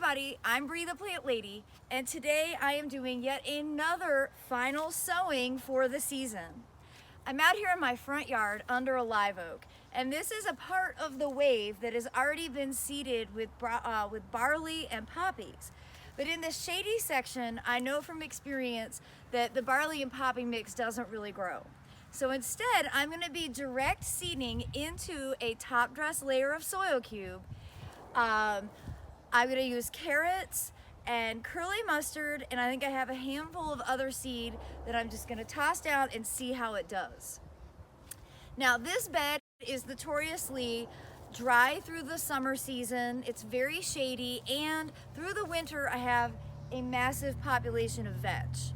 everybody, I'm Bree the Plant Lady, and today I am doing yet another final sowing for the season. I'm out here in my front yard under a live oak, and this is a part of the wave that has already been seeded with barley and poppies. But in this shady section, I know from experience that the barley and poppy mix doesn't really grow. So instead, I'm going to be direct seeding into a top dress layer of soil cube. I'm going to use carrots and curly mustard, and I think I have a handful of other seed that I'm just going to toss down and see how it does. Now this bed is notoriously dry through the summer season. It's very shady, and through the winter I have a massive population of vetch.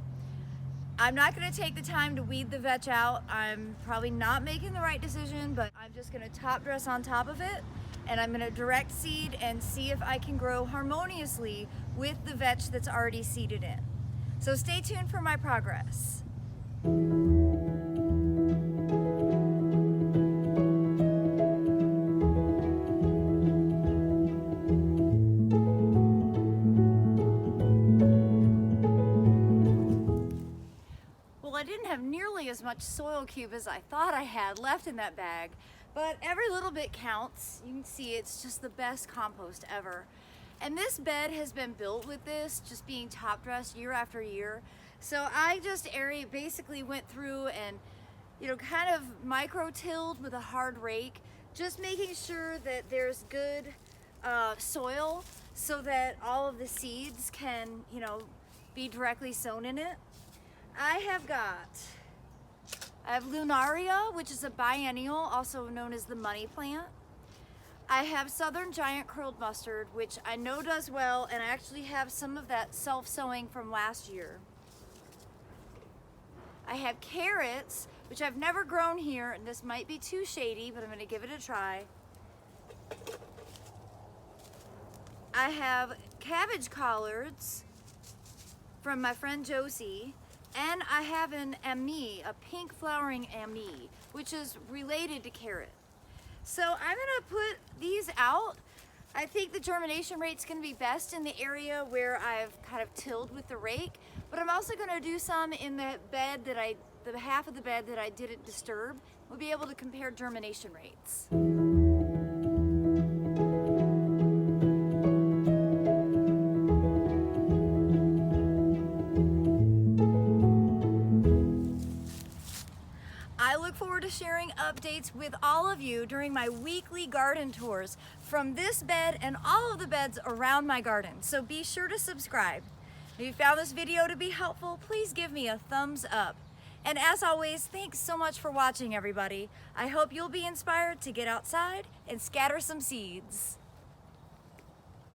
I'm not going to take the time to weed the vetch out. I'm probably not making the right decision, but I'm just going to top dress on top of it, and I'm going to direct seed and see if I can grow harmoniously with the vetch that's already seeded in. So stay tuned for my progress. I didn't have nearly as much soil cube as I thought I had left in that bag, but every little bit counts. You can see it's just the best compost ever. And this bed has been built with this, just being top dressed year after year. So I just basically went through and, kind of micro-tilled with a hard rake, just making sure that there's good soil so that all of the seeds can, be directly sown in it. I have Lunaria, which is a biennial, also known as the money plant. I have Southern Giant Curled Mustard, which I know does well, and I actually have some of that self-sowing from last year. I have carrots, which I've never grown here, and this might be too shady, but I'm going to give it a try. I have cabbage collards from my friend Josie. And I have an Ammi, a pink flowering Ammi, which is related to carrot. So I'm gonna put these out. I think the germination rate's gonna be best in the area where I've kind of tilled with the rake, but I'm also gonna do some in the bed the half of the bed that I didn't disturb. We'll be able to compare germination rates. I look forward to sharing updates with all of you during my weekly garden tours from this bed and all of the beds around my garden. So be sure to subscribe. If you found this video to be helpful, please give me a thumbs up. And as always, thanks so much for watching, everybody. I hope you'll be inspired to get outside and scatter some seeds.